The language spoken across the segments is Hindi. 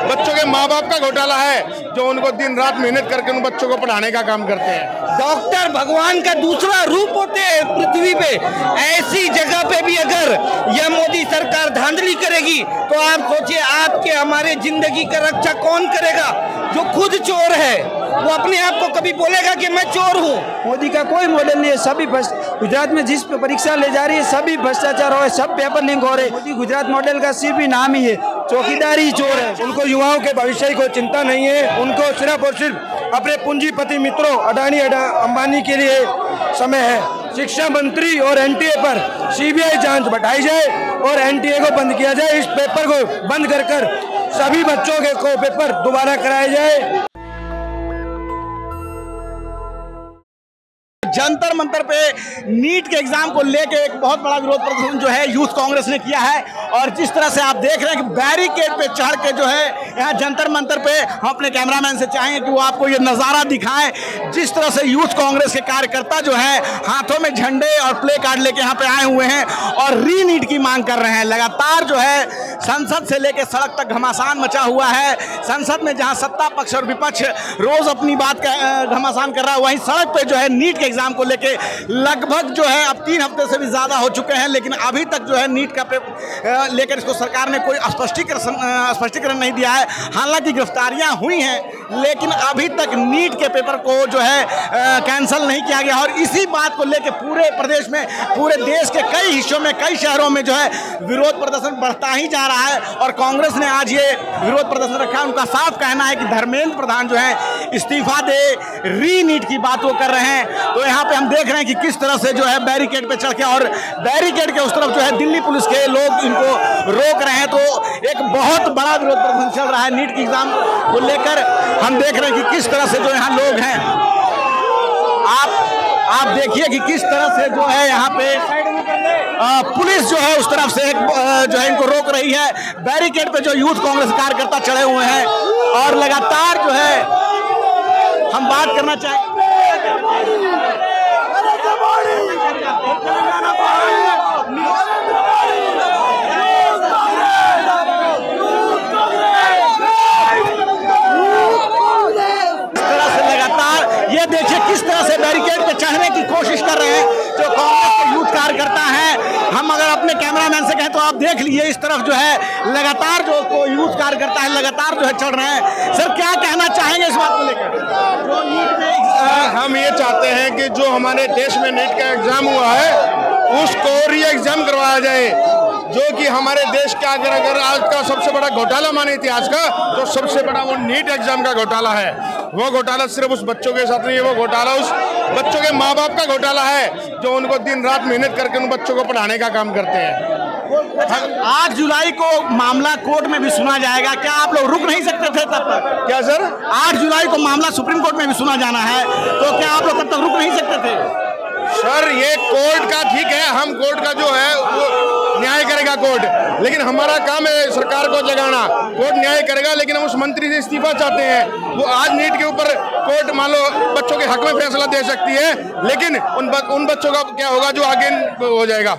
बच्चों के माँ बाप का घोटाला है जो उनको दिन रात मेहनत करके उन बच्चों को पढ़ाने का काम करते हैं। डॉक्टर भगवान का दूसरा रूप होते हैं पृथ्वी पे। ऐसी जगह पे भी अगर यह मोदी सरकार धांधली करेगी तो आप सोचिए आपके हमारे जिंदगी का रक्षा कौन करेगा? जो खुद चोर है वो अपने आप को कभी बोलेगा कि मैं चोर हूँ? मोदी का कोई मॉडल नहीं है, सभी गुजरात में जिस पे परीक्षा ले जा रही है सभी भ्रष्टाचार हो रहे, सब पेपर लीक हो रहे। मोदी गुजरात मॉडल का सिर्फ ही नाम ही है, चौकीदार ही चोर है। उनको युवाओं के भविष्य को चिंता नहीं है, उनको सिर्फ और सिर्फ अपने पूंजीपति मित्रों अडानी अंबानी के लिए समय है। शिक्षा मंत्री और एनटीए पर सीबीआई जांच बढ़ाई जाए और एनटीए को बंद किया जाए। इस पेपर को बंद कर सभी बच्चों के को पेपर दोबारा कराए जाए। जंतर मंतर पे नीट के एग्जाम को लेके एक बहुत बड़ा विरोध प्रदर्शन जो है यूथ कांग्रेस ने किया है। और जिस तरह से आप देख रहे हैं कि बैरिकेड पे चढ़ के जो है यहाँ जंतर मंतर पे, हम अपने कैमरामैन से चाहेंगे कि वो आपको ये नज़ारा दिखाएं जिस तरह से यूथ कांग्रेस के कार्यकर्ता जो है हाथों में झंडे और प्ले कार्ड लेके यहाँ पे आए हुए हैं और री नीट की मांग कर रहे हैं। लगातार जो है संसद से लेकर सड़क तक घमासान मचा हुआ है। संसद में जहाँ सत्ता पक्ष और विपक्ष रोज अपनी बात का घमासान कर रहा है, वहीं सड़क पे जो है नीट के एग्जाम को लेके लगभग जो है अब 3 हफ्ते से भी ज्यादा हो चुके हैं, लेकिन अभी तक जो है नीट का लेकर इसको सरकार ने कोई स्पष्टीकरण नहीं दिया है। हालांकि गिरफ्तारियां हुई हैं लेकिन अभी तक नीट के पेपर को जो है कैंसिल नहीं किया गया। और इसी बात को लेकर पूरे प्रदेश में, पूरे देश के कई हिस्सों में, कई शहरों में जो है विरोध प्रदर्शन बढ़ता ही जा रहा है। और कांग्रेस ने आज ये विरोध प्रदर्शन रखा है। उनका साफ कहना है कि धर्मेंद्र प्रधान जो है इस्तीफा दे, री नीट की बात वो कर रहे हैं। तो यहाँ पे हम देख रहे हैं कि किस तरह से जो है बैरिकेड पे चढ़ के, और बैरिकेड के उस तरफ जो है दिल्ली पुलिस के लोग इनको रोक रहे हैं। तो एक बहुत बड़ा विरोध प्रदर्शन चल रहा है नीट के एग्जाम को लेकर। हम देख रहे हैं कि किस तरह से जो यहाँ लोग हैं, आप देखिए कि किस तरह से जो है यहाँ पे पुलिस जो है उस तरफ से जो है इनको रोक रही है। बैरिकेड पे जो यूथ कांग्रेस कार्यकर्ता चढ़े हुए हैं और लगातार जो है हम बात करना चाहेंगे। ये देखिए किस तरह से बैरिकेड पे चढ़ने की कोशिश कर रहे हैं जो कांग्रेस के यूथ कार्यकर्ता हैं। हम अगर अपने कैमरामैन से कहें तो आप देख लीजिए इस तरफ जो है लगातार जो यूथ कार्यकर्ता है लगातार जो है चढ़ रहे हैं। सर क्या कहना चाहेंगे इस बात को लेकर? जो नीट में हम ये चाहते हैं कि जो हमारे देश में नीट का एग्जाम हुआ है उसको री एग्जाम करवाया जाए, जो कि हमारे देश का अगर आज का सबसे बड़ा घोटाला माने इतिहास का तो सबसे बड़ा वो नीट एग्जाम का घोटाला है। वो घोटाला सिर्फ उस बच्चों के साथ नहीं है, वो घोटाला उस बच्चों के माँ बाप का घोटाला है जो उनको दिन रात मेहनत करके उन बच्चों को पढ़ाने का काम करते हैं। 8 जुलाई को मामला कोर्ट में भी सुना जाएगा, क्या आप लोग रुक नहीं सकते थे तब तक? क्या सर? 8 जुलाई को मामला सुप्रीम कोर्ट में भी सुना जाना है, तो क्या आप लोग तब तक रुक नहीं सकते थे? सर ये कोर्ट का ठीक है, हम कोर्ट का जो है वो न्याय करेगा कोर्ट, लेकिन हमारा काम है सरकार को जगाना। कोर्ट न्याय करेगा लेकिन हम उस मंत्री से इस्तीफा चाहते हैं। वो आज नीट के ऊपर कोर्ट मान लो बच्चों के हक में फैसला दे सकती है, लेकिन उन बच्चों का क्या होगा जो आगे हो जाएगा?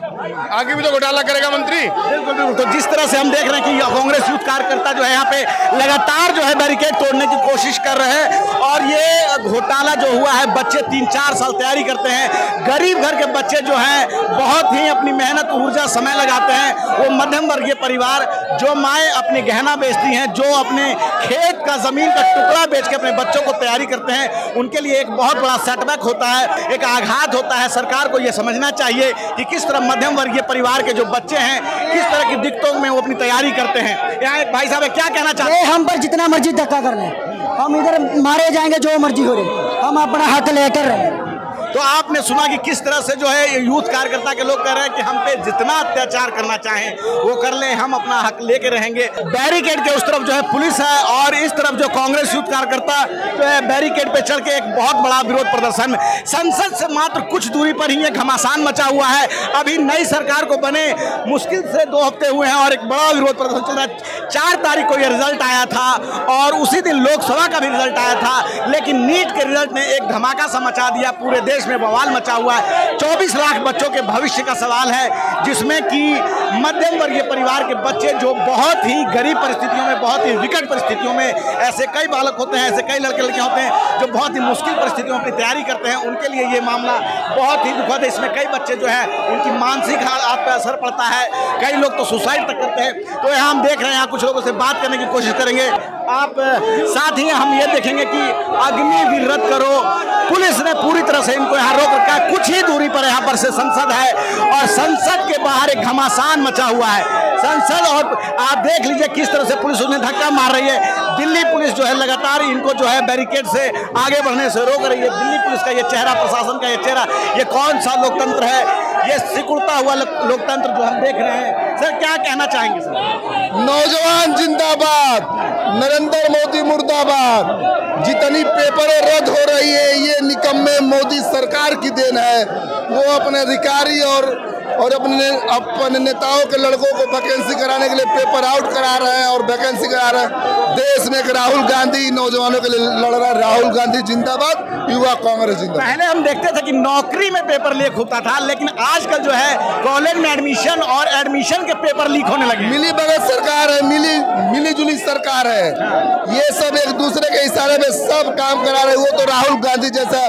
आगे भी तो घोटाला करेगा मंत्री। बिल्कुल। तो जिस तरह से हम देख रहे हैं कि कांग्रेस यूथ कार्यकर्ता जो है यहाँ पे लगातार जो है बैरिकेड तोड़ने की कोशिश कर रहे हैं। और ये घोटाला जो हुआ है, बच्चे 3-4 साल तैयारी करते हैं, गरीब घर के बच्चे जो हैं बहुत ही अपनी मेहनत, ऊर्जा, समय लगाते हैं। वो मध्यम वर्गीय परिवार जो माएँ अपनी गहना बेचती हैं, जो अपने खेत का जमीन का टुकड़ा बेच के अपने बच्चों को तैयारी करते हैं, उनके लिए एक बहुत बड़ा सेटबैक होता है, एक आघात होता है। सरकार को यह समझना चाहिए कि किस तरह मध्यम वर्गीय परिवार के जो बच्चे हैं किस तरह की दिक्कतों में वो अपनी तैयारी करते हैं। यहाँ एक भाई साहब क्या कहना चाहते हैं? हम पर जितना मर्जी धक्का कर लें, हम इधर मारे जाएंगे जो मर्जी हो रही, हम अपना हक लेकर रहे। तो आपने सुना कि किस तरह से जो है यूथ कार्यकर्ता के लोग कह रहे हैं कि हम पे जितना अत्याचार करना चाहें वो कर लें, हम अपना हक लेके रहेंगे। बैरिकेड के उस तरफ जो है पुलिस है और इस तरफ जो कांग्रेस यूथ कार्यकर्ता जो है बैरिकेड पे चढ़ के एक बहुत बड़ा विरोध प्रदर्शन। संसद से मात्र कुछ दूरी पर ही एक घमासान मचा हुआ है। अभी नई सरकार को बने मुश्किल से 2 हफ्ते हुए हैं और एक बड़ा विरोध प्रदर्शन चल रहा है। 4 तारीख को यह रिजल्ट आया था और उसी दिन लोकसभा का भी रिजल्ट आया था, लेकिन नीट के रिजल्ट ने एक धमाका सा मचा दिया पूरे देश देश में बवाल मचा हुआ है। 24 लाख बच्चों के भविष्य का सवाल है, जिसमें कि मध्यम वर्गीय परिवार के बच्चे जो बहुत ही गरीब परिस्थितियों में, बहुत ही विकट परिस्थितियों में, ऐसे कई बालक होते हैं, ऐसे कई लड़के लड़कियां होते हैं जो बहुत ही मुश्किल परिस्थितियों में अपनी तैयारी करते हैं, उनके लिए ये मामला बहुत ही दुखद है। इसमें कई बच्चे जो है उनकी मानसिक हालत पर असर पड़ता है, कई लोग तो सुसाइड तक करते हैं। तो यहाँ हम देख रहे हैं, यहाँ कुछ लोगों से बात करने की कोशिश करेंगे। आप साथ ही हम ये देखेंगे कि अग्निवीर रद्द करो, पुलिस ने पूरी तरह से इनको यहाँ रोक रखा है। कुछ ही दूरी पर यहाँ पर से संसद है और संसद के बाहर एक घमासान मचा हुआ है। संसद, और आप देख लीजिए किस तरह से पुलिस उन्हें धक्का मार रही है। दिल्ली पुलिस जो है लगातार इनको जो है बैरिकेड से आगे बढ़ने से रोक रही है। दिल्ली पुलिस का ये चेहरा, प्रशासन का ये चेहरा, ये कौन सा लोकतंत्र है? ये सिकुड़ता हुआ लोकतंत्र जो हम देख रहे हैं। सर क्या कहना चाहेंगे सर? नौजवान जिंदाबाद, नरेंद्र मोदी मुर्दाबाद। जितनी पेपरें रद्द हो रही है ये निकम्मे मोदी सरकार की देन है। वो अपने अधिकारी और अपने नेताओं के लड़कों को वैकेंसी कराने के लिए पेपर आउट करा रहे हैं और वैकेंसी करा रहे हैं। देश में एक राहुल गांधी नौजवानों के लिए लड़ रहा है। राहुल गांधी जिंदाबाद, युवा कांग्रेस जिंदाबाद। पहले हम देखते थे कि नौकरी में पेपर लीक होता था, लेकिन आजकल जो है कॉलेज में एडमिशन और एडमिशन के पेपर लीक होने लगे। मिली भगत सरकार है, मिली जुली सरकार है। ये सब एक दूसरे के इशारे में सब काम करा रहे। वो तो राहुल गांधी जैसा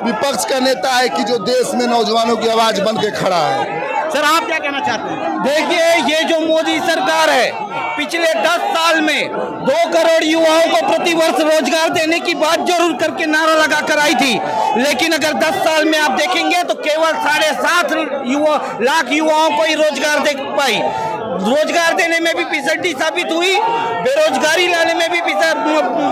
विपक्ष का नेता है कि जो देश में नौजवानों की आवाज बन के खड़ा है। सर आप क्या कहना चाहते हैं? देखिए, ये जो मोदी सरकार है, पिछले 10 साल में 2 करोड़ युवाओं को प्रतिवर्ष रोजगार देने की बात जरूर करके नारा लगा कर आई थी, लेकिन अगर 10 साल में आप देखेंगे तो केवल 7.5 लाख युवाओं को ही रोजगार दे पाई। रोजगार देने में भी पिछड़ी साबित हुई, बेरोजगारी लाने में भी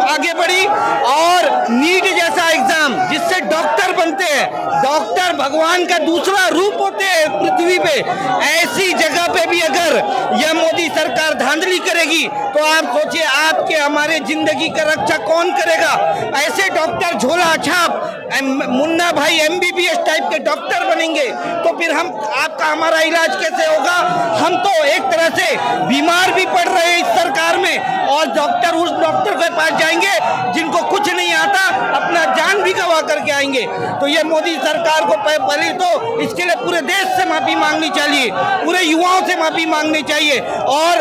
आगे बढ़ी, और नीट जैसा एग्जाम जिससे डॉक्टर बनते हैं, डॉक्टर भगवान का दूसरा रूप होते हैं पृथ्वी पे, ऐसी जगह पे भी अगर यह मोदी सरकार धांधली करेगी तो आप सोचिए आपके हमारे जिंदगी का रक्षा कौन करेगा? ऐसे डॉक्टर झोला छाप मुन्ना भाई MBBS टाइप के डॉक्टर बनेंगे तो फिर हम आपका हमारा इलाज कैसे होगा? हम तो एक तरह से बीमार भी पड़ रहे हैं इस सरकार में, और डॉक्टर उस डॉक्टर के पास जाएंगे जिनको कुछ नहीं आता, अपना जान भी गवा करके आएंगे। तो ये मोदी सरकार को पहले तो इसके लिए पूरे देश से माफी मांगनी चाहिए, पूरे युवाओं से माफी मांगनी चाहिए, और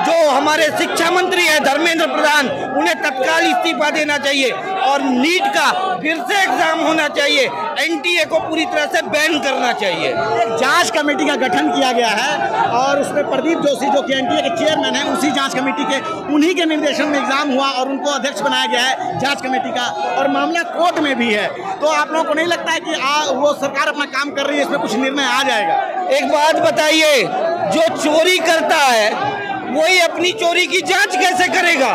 जो हमारे शिक्षा मंत्री है धर्मेंद्र प्रधान, उन्हें तत्काल इस्तीफा देना चाहिए, और नीट का फिर से एग्जाम होना चाहिए, NTA को पूरी तरह से बैन करना चाहिए। एक जांच कमेटी का गठन किया गया है और उसमें प्रदीप जोशी जो कि NTA के चेयरमैन हैं, उसी जांच कमेटी के, उन्हीं के निर्देशन में एग्जाम हुआ और उनको अध्यक्ष बनाया गया है जांच कमेटी का, और मामला कोर्ट में भी है। तो आप लोगों को नहीं लगता है कि वो सरकार अपना काम कर रही है, इसमें कुछ निर्णय आ जाएगा? एक बात बताइए, जो चोरी करता है वही अपनी चोरी की जांच कैसे करेगा?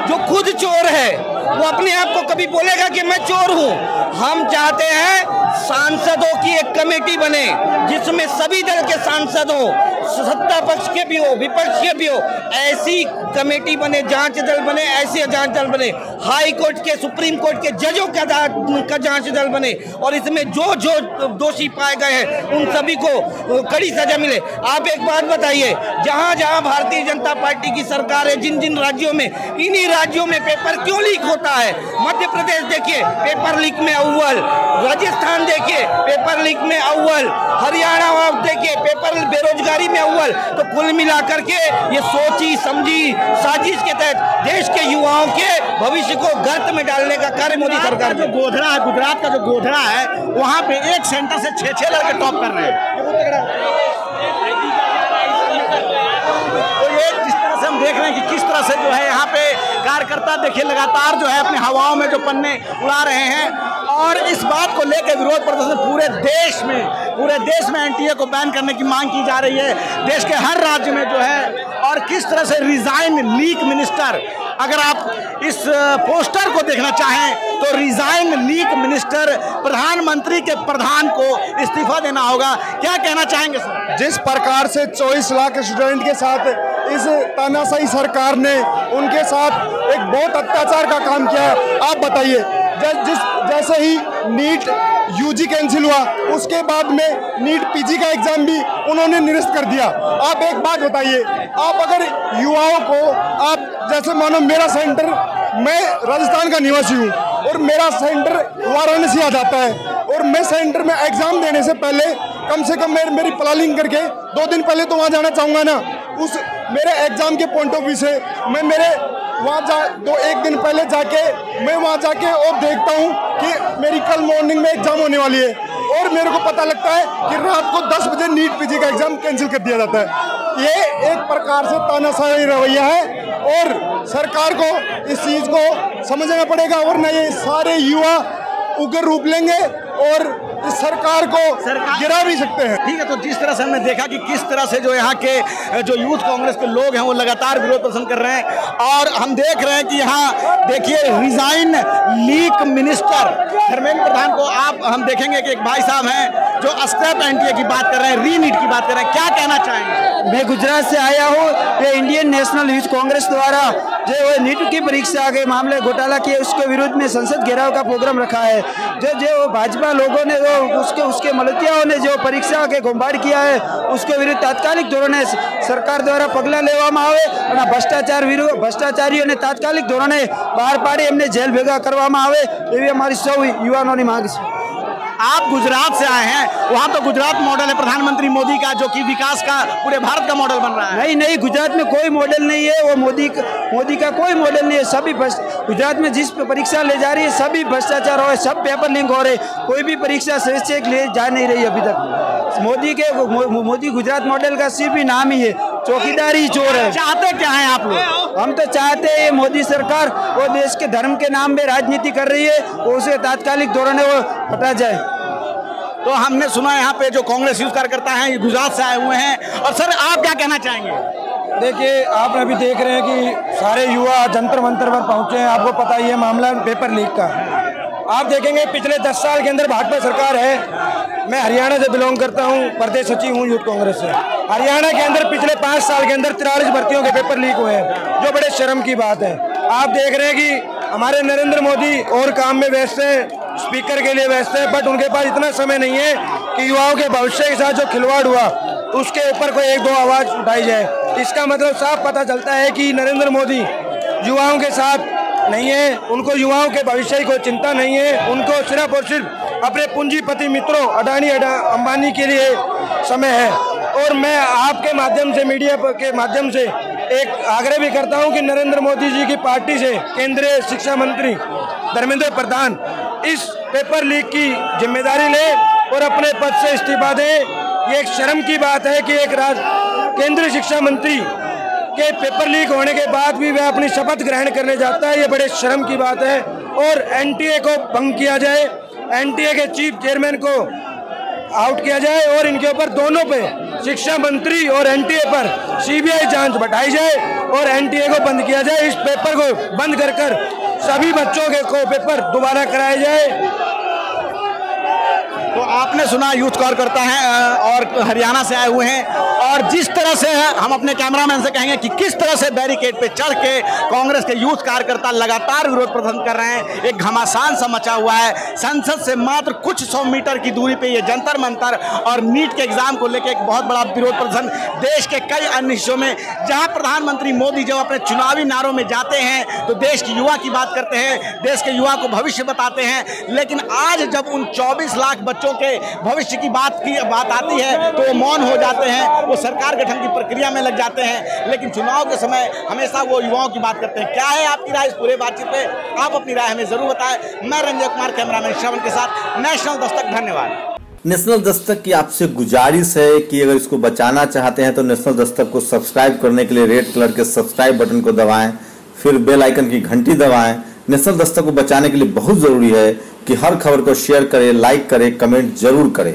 जो खुद चोर है वो अपने आप को कभी बोलेगा कि मैं चोर हूं? हम चाहते हैं सांसदों की एक कमेटी बने जिसमें सभी दल के सांसद हो, सत्ता पक्ष के भी हो, विपक्ष के भी हो, ऐसी कमेटी बने, जांच दल बने, ऐसे जांच दल बने, हाई कोर्ट के, सुप्रीम कोर्ट के जजों का जांच दल बने, और इसमें जो जो दोषी पाए गए हैं उन सभी को कड़ी सजा मिले। आप एक बात बताइए, जहां जहां भारतीय जनता पार्टी की सरकार है, जिन जिन राज्यों में, इन्हीं राज्यों में पेपर क्यों लीक होता है? मध्य प्रदेश देखिए पेपर लीक में अव्वल, राजस्थान देखिए पेपर लीक में अव्वल, हरियाणा आप देखिए पेपर बेरोजगारी में अव्वल। तो कुल मिलाकर के ये सोची समझी साजिश के तहत देश के युवाओं के भविष्य को गर्त में डालने का कार्य मोदी सरकार जो गोधरा है, गुजरात का जो गोधरा है, वहाँ पे एक सेंटर से 6 लड़के टॉप कर रहे हैं। हम देख रहे हैं कि किस तरह से जो है यहाँ पे कार्यकर्ता देखिए लगातार जो है अपने हवाओं में जो पन्ने उड़ा रहे हैं, और इस बात को लेकर विरोध प्रदर्शन पूरे देश में NTA को बैन करने की मांग की जा रही है, देश के हर राज्य में जो है। और किस तरह से रिजाइन लीक मिनिस्टर, अगर आप इस पोस्टर को देखना चाहें तो रिजाइन लीक मिनिस्टर, प्रधानमंत्री के प्रधान को इस्तीफा देना होगा। क्या कहना चाहेंगे सर? जिस प्रकार से 24 लाख स्टूडेंट के साथ इस तानाशाही सरकार ने उनके साथ एक बहुत अत्याचार का काम किया, आप बताइए। जैसे ही नीट UG कैंसिल हुआ, उसके बाद में नीट PG का एग्जाम भी उन्होंने निरस्त कर दिया। आप एक बात बताइए, आप अगर युवाओं को, आप जैसे मानो मेरा सेंटर, मैं राजस्थान का निवासी हूँ और मेरा सेंटर वाराणसी आ जाता है, और मैं सेंटर में एग्जाम देने से पहले कम से कम मेरी प्लानिंग करके 2 दिन पहले तो वहाँ जाना चाहूँगा ना। उस मेरे एग्जाम के पॉइंट ऑफ व्यू से मैं मेरे वहाँ एक दिन पहले जाके मैं वहाँ जाके और देखता हूँ कि मेरी कल मॉर्निंग में एग्जाम होने वाली है और मेरे को पता लगता है कि रात को 10 बजे नीट पीजी का एग्जाम कैंसिल कर दिया जाता है। ये एक प्रकार से तानाशाही रवैया है और सरकार को इस चीज़ को समझना पड़ेगा, वरना ये सारे युवा उग्र रूप लेंगे और इस सरकार को गिरा भी सकते हैं। ठीक है, तो जिस तरह से हमने देखा कि किस तरह से जो यहाँ के जो यूथ कांग्रेस के लोग हैं वो लगातार विरोध प्रदर्शन कर रहे हैं और हम देख रहे हैं कि यहाँ देखिए resign leak minister Dharmendra Pradhan को हम देखेंगे कि एक भाई साहब हैं जो स्क्रैप एनटीए की बात कर रहे हैं, री नीट की बात कर रहे हैं, क्या कहना चाहेंगे? मैं गुजरात से आया हूँ। ये इंडियन नेशनल यूथ कांग्रेस द्वारा जो नीट की परीक्षा के मामले घोटाला किए उसके विरुद्ध में संसद घेराव का प्रोग्राम रखा है। जो भाजपा लोगों ने उसके मलतियाओं ने जो परीक्षा के घुमबाड़ किया है उसके विरुद्ध तात्कालिक धोरणे सरकार द्वारा पगला लेवामां आवे અને ભ્રષ્ટાચારીઓને તાત્કાલિક ધોરણે બહાર પાડી એમને જેલ ભેગા કરવામાં આવે એવી અમારી સૌ યુવાનોની માંગ છે। आप गुजरात से आए हैं, वहाँ तो गुजरात मॉडल है प्रधानमंत्री मोदी का जो कि विकास का पूरे भारत का मॉडल बन रहा है। नहीं, गुजरात में कोई मॉडल नहीं है, वो मोदी का कोई मॉडल नहीं है। सभी गुजरात में जिस परीक्षा ले जा रही है सभी भ्रष्टाचार हो रहे, सब पेपर लीक हो रहे, कोई भी परीक्षा सही से ले जा नहीं रही अभी तक। मोदी गुजरात मॉडल का सिर्फ ही नाम ही है, चौकीदारी चोर है। चाहते क्या है आप लोग? हम तो चाहते हैं मुदी सरकार वो देश के धर्म के नाम पे राजनीति कर रही है, उसे तात्कालिक धोरण वो हटा जाए। तो हमने सुना यहाँ पे जो कांग्रेस यूथ कार्यकर्ता हैं गुजरात से आए हुए हैं, और सर आप क्या कहना चाहेंगे? देखिए, आप अभी देख रहे हैं कि सारे युवा जंतर मंतर पर पहुंचे हैं। आपको पता ही है मामला पेपर लीक का। आप देखेंगे पिछले 10 साल के अंदर भाजपा सरकार है। मैं हरियाणा से बिलोंग करता हूं, प्रदेश सचिव हूं यूथ कांग्रेस से। हरियाणा के अंदर पिछले 5 साल के अंदर 43 भर्तियों के पेपर लीक हुए हैं, जो बड़े शर्म की बात है। आप देख रहे हैं कि हमारे नरेंद्र मोदी और काम में व्यस्त हैं, स्पीकर के लिए व्यस्त हैं, बट उनके पास इतना समय नहीं है कि युवाओं के भविष्य के साथ जो खिलवाड़ हुआ उसके ऊपर कोई 1-2 आवाज उठाई जाए। इसका मतलब साफ पता चलता है कि नरेंद्र मोदी युवाओं के साथ नहीं है, उनको युवाओं के भविष्य को चिंता नहीं है। उनको सिर्फ और सिर्फ अपने पूंजीपति मित्रों अडानी अंबानी के लिए समय है। और मैं आपके माध्यम से, मीडिया के माध्यम से एक आग्रह भी करता हूं कि नरेंद्र मोदी जी की पार्टी से केंद्रीय शिक्षा मंत्री धर्मेंद्र प्रधान इस पेपर लीक की जिम्मेदारी ले और अपने पद से इस्तीफा दें। ये एक शर्म की बात है कि एक केंद्रीय शिक्षा मंत्री के पेपर लीक होने के बाद भी वह अपनी शपथ ग्रहण करने जाता है, ये बड़े शर्म की बात है। और एनटीए को भंग किया जाए, एनटीए के चीफ चेयरमैन को आउट किया जाए और इनके ऊपर दोनों पे, शिक्षा मंत्री और एनटीए पर सीबीआई जांच बढ़ाई जाए और एनटीए को बंद किया जाए। इस पेपर को बंद कर सभी बच्चों के को पेपर दोबारा कराया जाए। तो आपने सुना यूथ कार्यकर्ता हैं और हरियाणा से आए हुए हैं, और जिस तरह से हम अपने कैमरामैन से कहेंगे कि किस तरह से बैरिकेड पे चढ़ के कांग्रेस के यूथ कार्यकर्ता लगातार विरोध प्रदर्शन कर रहे हैं। एक घमासान सा मचा हुआ है। संसद से मात्र कुछ 100 मीटर की दूरी पे ये जंतर मंतर और नीट के एग्जाम को लेकर एक बहुत बड़ा विरोध प्रदर्शन देश के कई अन्य हिस्सों में, जहां प्रधानमंत्री मोदी जब अपने चुनावी नारों में जाते हैं तो देश की युवा की बात करते हैं, देश के युवा को भविष्य बताते हैं, लेकिन आज जब उन 24 लाख बच्चों के भविष्य की बात आती है तो वो मौन हो जाते हैं, वो सरकार गठन की प्रक्रिया में लग जाते हैं। लेकिन चुनाव के समय हमेशा वो युवाओं की बात करते हैं। क्या है आपकी राय इस पूरे बातचीत पे? आप अपनी राय हमें जरूर बताएं। मैं रंजय कुमार, कैमरामैन श्रवण के साथ, नेशनल दस्तक। धन्यवाद। नेशनल दस्तक की आपसे गुजारिश है कि अगर इसको बचाना चाहते हैं तो नेशनल दस्तक को सब्सक्राइब करने के लिए रेड कलर के सब्सक्राइब बटन को दबाएं, फिर बेल आइकन की घंटी दबाएं। नेशनल दस्तक को बचाने के लिए बहुत जरूरी है कि हर खबर को शेयर करें, लाइक करें, कमेंट जरूर करें।